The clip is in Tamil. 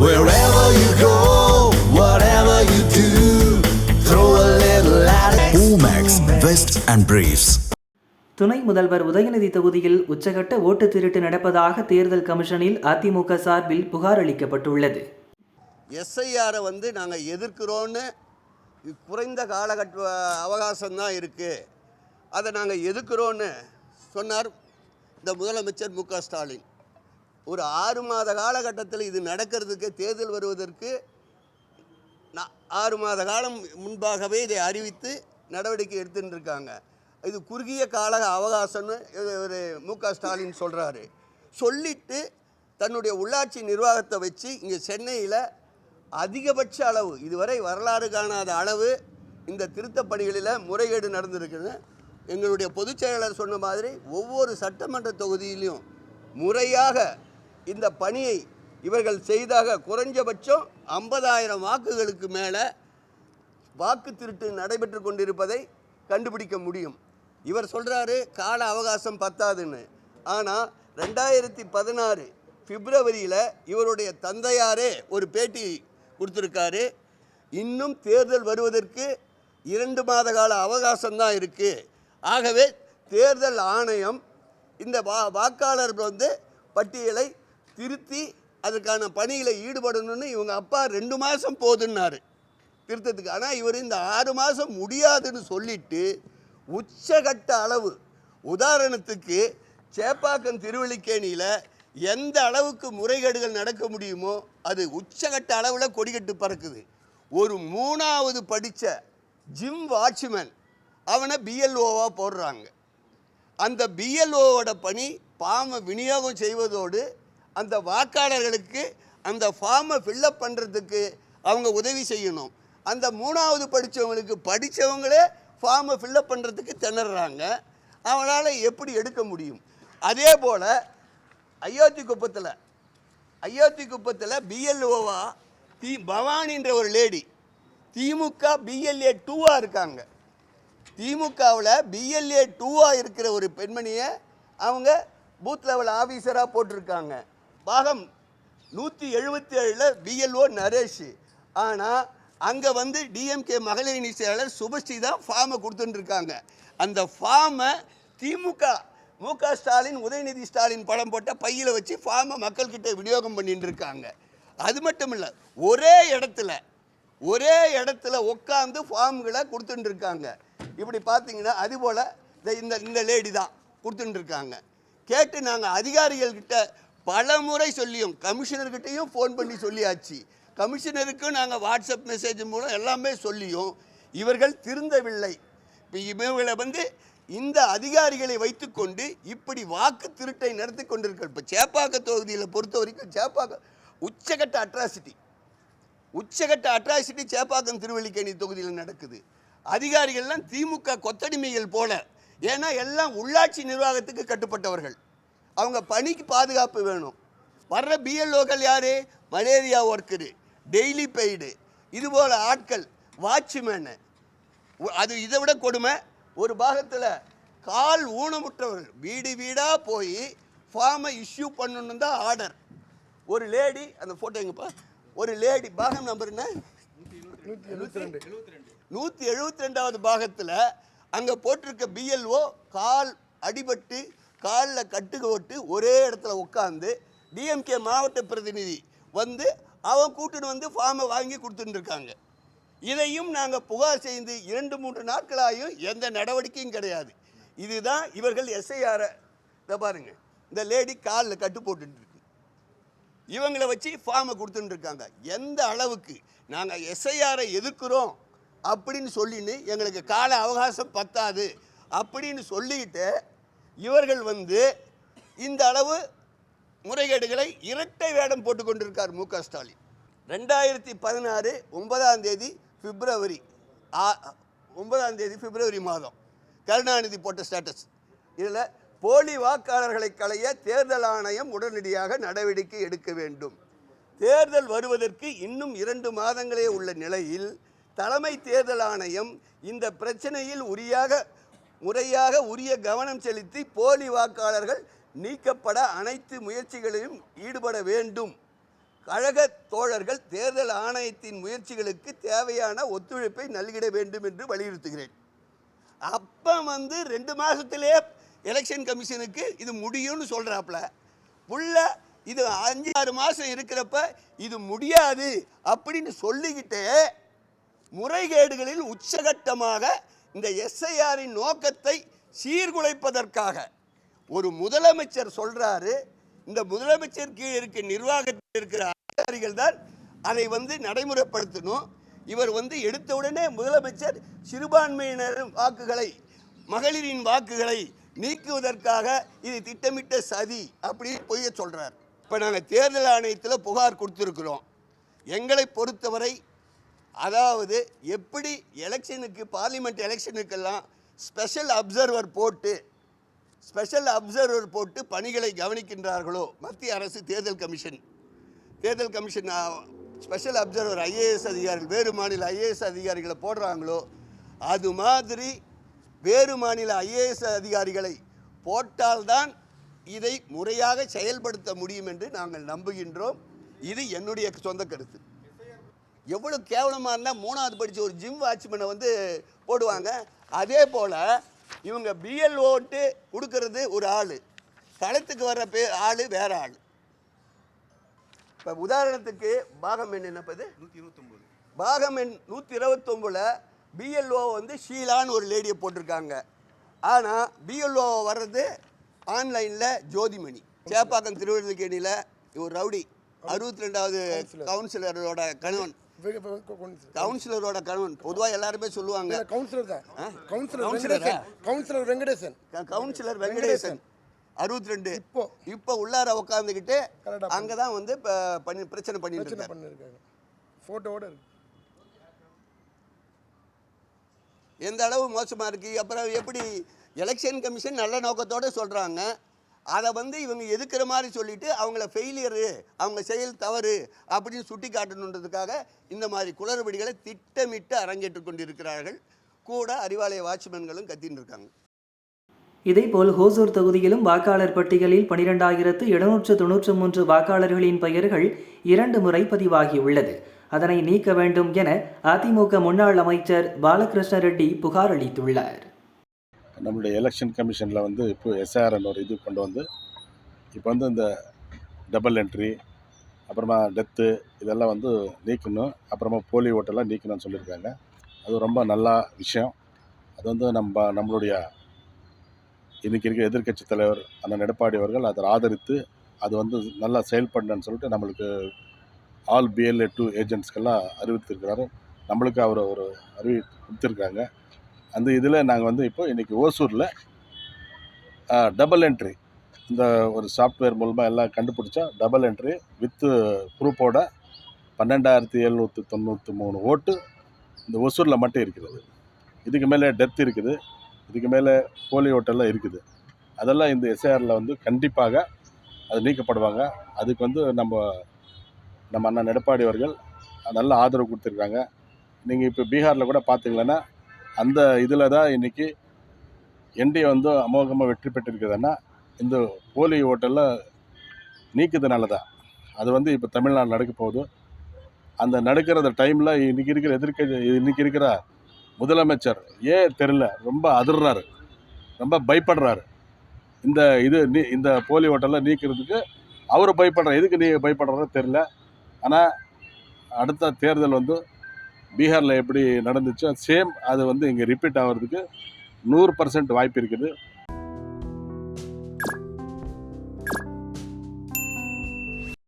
Wherever you go, whatever you do, throw a little at Omax, Vest and Briefs. துணை முதல்வர் உதயநிதி தொகுதியில் உச்சகட்ட ஓட்டு திருட்டு நடப்பதாக தேர்தல் கமிஷனில் அதிமுக சார்பில் புகார் அளிக்கப்பட்டுள்ளது. எஸ்ஐஆரை நாங்கள் எதிர்க்கிறோன்னு குறைந்த காலகட்ட அவகாசம்தான் இருக்குது, அதை நாங்கள் எதிர்க்கிறோன்னு சொன்னார் இந்த முதலமைச்சர் மு.க. ஸ்டாலின். ஒரு 6 மாத காலகட்டத்தில் இது நடக்கிறதுக்கு, தேர்தல் வருவதற்கு 6 மாத காலம் முன்பாகவே இதை அறிவித்து நடவடிக்கை எடுத்துட்டு இருக்காங்க. இது குறுகிய கால அவகாசம்னு ஒரு மு.க. ஸ்டாலின் சொல்கிறாரு. சொல்லிட்டு தன்னுடைய உள்ளாட்சி நிர்வாகத்தை வச்சு இங்கே சென்னையில் அதிகபட்ச அளவு, இதுவரை வரலாறு காணாத அளவு இந்த திருத்தப் பணிகளில் முறைகேடு நடந்திருக்குன்னு எங்களுடைய பொதுச் செயலாளர் சொன்ன மாதிரி ஒவ்வொரு சட்டமன்ற தொகுதியிலையும் முறையாக இந்த பணியை இவர்கள் செய்தாக குறைஞ்சபட்சம் 50,000 வாக்குகளுக்கு மேலே வாக்கு திருட்டு நடைபெற்று கொண்டிருப்பதை கண்டுபிடிக்க முடியும். இவர் சொல்கிறாரு கால அவகாசம் பத்தாதுன்னு. ஆனால் 2016 பிப்ரவரியில் இவருடைய தந்தையாரே ஒரு பேட்டி கொடுத்துருக்காரு. இன்னும் தேர்தல் வருவதற்கு 2 மாத கால அவகாசம்தான் இருக்குது. ஆகவே தேர்தல் ஆணையம் இந்த வாக்காளர்கள் பட்டியலை திருத்தி அதுக்கான பணிகளை ஈடுபடணும்னு இவங்க அப்பா 2 மாதம் போதுன்னாரு திருத்தத்துக்கு. ஆனால் இவர் இந்த 6 மாதம் முடியாதுன்னு சொல்லிட்டு உச்சகட்ட அளவு, உதாரணத்துக்கு சேப்பாக்கம் திருவல்லிக்கேணியில் எந்த அளவுக்கு முறைகேடுகள் நடக்க முடியுமோ அது உச்சகட்ட அளவில் கொடிகட்டு பறக்குது. ஒரு 3வது படித்த ஜிம் வாட்ச்மேன் அவனை பிஎல்ஓவாக போடுறாங்க. அந்த பிஎல்ஓவோட பணி ஃபார்மை விநியோகம் செய்வதோடு அந்த வாக்காளர்களுக்கு அந்த ஃபார்மை ஃபில்லப் பண்ணுறதுக்கு அவங்க உதவி செய்யணும். அந்த 3வது படித்தவங்களே ஃபார்மை ஃபில்லப் பண்ணுறதுக்கு திணறாங்க. அவனால் எப்படி எடுக்க முடியும்? அதே போல் அயோத்தி குப்பத்தில் பிஎல்ஓவா பவானின்ற ஒரு லேடி திமுக BLA 2 இருக்காங்க. திமுகவில் BLA 2 இருக்கிற ஒரு பெண்மணியை அவங்க பூத் லெவல் ஆஃபீஸராக போட்டிருக்காங்க. பாகம் 177 BLO நரேஷ். ஆனால் அங்கே டிஎம்கே மகளிர் அணி செயலாளர் சுபஸ்ரீ தான் ஃபார்மை கொடுத்துட்டுருக்காங்க. அந்த ஃபார்மை திமுக மு.க. ஸ்டாலின், உதயநிதி ஸ்டாலின் படம் போட்ட பையில் வச்சு ஃபார்மை மக்கள்கிட்ட விநியோகம் பண்ணிட்டு இருக்காங்க. அது மட்டும் இல்லை, ஒரே இடத்துல உட்காந்து ஃபார்ம்களை கொடுத்துட்டுருக்காங்க. இப்படி பார்த்தீங்கன்னா அதுபோல் இந்த லேடி தான் கொடுத்துட்டுருக்காங்க. கேட்டு நாங்கள் அதிகாரிகள்கிட்ட பல முறை சொல்லியும், கமிஷனர்கிட்டையும் ஃபோன் பண்ணி சொல்லியாச்சு. கமிஷனருக்கும் நாங்கள் வாட்ஸ்அப் மெசேஜ் மூலம் எல்லாமே சொல்லியும் இவர்கள் திருந்தவில்லை. இப்போ இவங்களை இந்த அதிகாரிகளை வைத்துக்கொண்டு இப்படி வாக்கு திருட்டை நடத்தி கொண்டிருக்க. இப்போ சேப்பாக்க தொகுதியில் பொறுத்த வரைக்கும் சேப்பாக்கம் உச்சகட்ட அட்ராசிட்டி சேப்பாக்கம் திருவல்லிக்கேணி தொகுதியில் நடக்குது. அதிகாரிகள்லாம் திமுக கொத்தடிமைகள் போல. ஏன்னா எல்லாம் உள்ளாட்சி நிர்வாகத்துக்கு கட்டுப்பட்டவர்கள். அவங்க பணிக்கு பாதுகாப்பு வேணும். வர்ற பிஎல்ஓக்கள் யார்? மலேரியா ஒர்க்கரு, டெய்லி பெய்டு, இதுபோல் ஆட்கள், வாட்ச்மேனு. அது இதை விட கொடுமை, ஒரு பாகத்தில் கால் ஊனமுற்றவர்கள் வீடு வீடாக போய் ஃபார்மை இஷ்யூ பண்ணணும் தான் ஆர்டர். ஒரு லேடி, அந்த ஃபோட்டோ எங்கப்பா, ஒரு லேடி பாகம் நம்பர் என்ன, 172வது பாகத்தில் அங்கே போட்டிருக்க பிஎல்ஓ கால் அடிபட்டு காலில் கட்டுக்கோட்டு ஒரே இடத்துல உட்காந்து டிஎம்கே மாவட்ட பிரதிநிதி அவன் கூட்டுன்னு ஃபார்மை வாங்கி கொடுத்துட்டுருக்காங்க. இதையும் நாங்கள் புகார் செய்து 2-3 நாட்களாயும் எந்த நடவடிக்கையும் கிடையாது. இதுதான் இவர்கள் எஸ்ஐஆரை பாருங்க, இந்த லேடி காலில் கட்டு போட்டுருக்கு, இவங்களை வச்சு ஃபார்மை கொடுத்துட்டுருக்காங்க. எந்த அளவுக்கு நாங்கள் எஸ்ஐஆரை எதிர்க்கிறோம் அப்படின்னு சொல்லின்னு எங்களுக்கு கால அவகாசம் பத்தாது அப்படின்னு சொல்லிக்கிட்டு இவர்கள் இந்த அளவு முறைகேடுகளை இரட்டை வேடம் போட்டு கொண்டிருக்கார் மு.க. ஸ்டாலின். 2016 9ஆம் தேதி பிப்ரவரி மாதம் கருணாநிதி போட்ட ஸ்டேட்டஸ். இதில் போலி வாக்காளர்களை களைய தேர்தல் ஆணையம் உடனடியாக நடவடிக்கை எடுக்க வேண்டும். தேர்தல் வருவதற்கு இன்னும் 2 மாதங்களே உள்ள நிலையில் தலைமை தேர்தல் ஆணையம் இந்த பிரச்சனையில் முறையாக உரிய கவனம் செலுத்தி போலி வாக்காளர்கள் நீக்கப்பட அனைத்து முயற்சிகளையும் ஈடுபட வேண்டும். கழக தோழர்கள் தேர்தல் ஆணையத்தின் முயற்சிகளுக்கு தேவையான ஒத்துழைப்பை நல்கிட வேண்டும் என்று வலியுறுத்துகிறேன். அப்போ 2 மாதத்திலே எலெக்ஷன் கமிஷனுக்கு இது முடியும்னு சொல்கிறாப்புல புள்ள இது 5-6 மாதம் இருக்கிறப்ப இது முடியாது அப்படின்னு சொல்லிக்கிட்டே முறைகேடுகளில் உச்சகட்டமாக இந்த எஸ்ஐஆரின் நோக்கத்தை சீர்குலைப்பதற்காக ஒரு முதலமைச்சர் சொல்கிறாரு. இந்த முதலமைச்சர் கீழ் இருக்க நிர்வாகத்தில் இருக்கிற அதிகாரிகள் தான் அதை நடைமுறைப்படுத்தணும். இவர் எடுத்த உடனே முதலமைச்சர் சிறுபான்மையினர் வாக்குகளை, மகளிரின் வாக்குகளை நீக்குவதற்காக இது திட்டமிட்ட சதி அப்படின்னு பொய்ய சொல்கிறார். இப்போ நாங்கள் தேர்தல் ஆணையத்தில் புகார் கொடுத்துருக்குறோம். எங்களை பொறுத்தவரை அதாவது எப்படி எலெக்ஷனுக்கு, பார்லிமெண்ட் எலெக்ஷனுக்கெல்லாம் ஸ்பெஷல் அப்சர்வர் போட்டு பணிகளை கவனிக்கின்றார்களோ மத்திய அரசு தேர்தல் கமிஷன் ஸ்பெஷல் அப்சர்வர் ஐஏஎஸ் அதிகாரிகள், வேறு மாநில ஐஏஎஸ் அதிகாரிகளை போடுறாங்களோ அது மாதிரி வேறு மாநில ஐஏஎஸ் அதிகாரிகளை போட்டால்தான் இதை முறையாக செயல்படுத்த முடியும் என்று நாங்கள் நம்புகின்றோம். இது என்னுடைய சொந்த கருத்து. எவ்வளோ கேவலமாக இருந்தால் 3வது படித்த ஒரு ஜிம் வாட்ச்மேனை போடுவாங்க. அதே போல் இவங்க பிஎல்ஓட்டு கொடுக்கறது ஒரு ஆள், களத்துக்கு வர்ற ஆள் வேற ஆள். இப்போ உதாரணத்துக்கு பாகம் எண் என்னப்பது 129, பாகம் எண் 129 பிஎல்ஓ ஷீலான்னு ஒரு லேடியை போட்டிருக்காங்க. ஆனால் பிஎல்ஓ வர்றது ஆன்லைனில் ஜோதிமணி. சேப்பாக்கம் திருவள்ளுவர்கேணியில் ஒரு ரவுடி 62வது கவுன்சிலரோட கணவன். பொதுவாக எல்லாருமே சொல்லுவாங்க கவுன்சிலர் வெங்கடேசன் 62 இப்போ உள்ளார உட்காந்துக்கிட்டு அங்கே தான் பிரச்சனை பண்ணிட்டு இருக்காங்க. ஃபோட்டோவோட இருக்கு. எந்த அளவு மோசமாக இருக்குது. அப்புறம் எப்படி எலெக்ஷன் கமிஷன் நல்ல நோக்கத்தோடு சொல்கிறாங்க, அதை இவங்க எதுக்கிற மாதிரி சொல்லிவிட்டு அவங்கள ஃபெயிலியரு, அவங்க செயல் தவறு அப்படின்னு சுட்டி காட்டணுன்றதுக்காக இந்த மாதிரி குளறுபடிகளை திட்டமிட்டு அரங்கேற்று கொண்டிருக்கிறார்கள். கூட அறிவாலய வாட்ச்மேன்களும் கத்தின்னு இருக்காங்க. இதேபோல் ஹோசூர் தொகுதியிலும் வாக்காளர் பட்டியலில் 12,793 வாக்காளர்களின் பெயர்கள் 2 முறை பதிவாகியுள்ளது. அதனை நீக்க வேண்டும் என அதிமுக முன்னாள் அமைச்சர் பாலகிருஷ்ண ரெட்டி புகார் அளித்துள்ளார். நம்மளுடைய எலெக்ஷன் கமிஷனில் இப்போ எஸ்ஆர்என் ஒரு இது கொண்டு இப்போ இந்த டபுள் என்ட்ரி, அப்புறமா டெத்து இதெல்லாம் நீக்கணும், அப்புறமா போலி ஓட்டெல்லாம் நீக்கணும்னு சொல்லியிருக்காங்க. அது ரொம்ப நல்ல விஷயம். அது நம்மளுடைய இன்றைக்கி இருக்கிற எதிர்க்கட்சி தலைவர் அண்ணன் எடப்பாடி அவர்கள் அதை ஆதரித்து அது நல்லா செயல்படணுன்னு சொல்லிட்டு நம்மளுக்கு ஆல் BLA 2 ஏஜென்ட்ஸ்க்கெல்லாம் அறிவித்திருக்கிறாரு. நம்மளுக்கு அவர் ஒரு கொடுத்துருக்காங்க. அந்த இதில் நாங்கள் இப்போ இன்றைக்கி ஓசூரில் டபுள் என்ட்ரி இந்த ஒரு சாஃப்ட்வேர் மூலமாக எல்லாம் கண்டுபிடிச்சா டபுள் என்ட்ரி வித்து ப்ரூஃபோட 12,793 ஓட்டு இந்த ஒசூரில் மட்டும் இருக்கிறது. இதுக்கு மேலே டெத் இருக்குது, இதுக்கு மேலே போலி ஓட்டெல்லாம் இருக்குது. அதெல்லாம் இந்த எஸ்ஐஆரில் கண்டிப்பாக அது நீக்கப்படுவாங்க. அதுக்கு நம்ம அண்ணன் எடப்பாடி அவர்கள் நல்ல ஆதரவு கொடுத்துருக்காங்க. நீங்கள் இப்போ பீகாரில் கூட பார்த்தீங்களன்னா அந்த இதில் தான் இன்றைக்கி என்டிஏ அமோகமாக வெற்றி பெற்றிருக்குதுன்னா இந்த போலி ஓட்டெல்லாம் நீக்குதுனால தான். அது இப்போ தமிழ்நாடு நடக்க போகுது. அந்த நடக்கிற டைமில் இன்றைக்கி இருக்கிற முதலமைச்சர் தெரில, ரொம்ப அதிர்றாரு, ரொம்ப பயப்படுறாரு. இந்த போலி ஓட்டெல்லாம் நீக்கிறதுக்கு அவர் பயப்படுறார். எதுக்கு நீங்கள் பயப்படுறாரோ தெரில. ஆனால் அடுத்த தேர்தல் பீகாரில் எப்படி நடந்துச்சோ சேம் அது இங்கே ரிப்பீட் ஆகிறதுக்கு 100% வாய்ப்பு இருக்குது.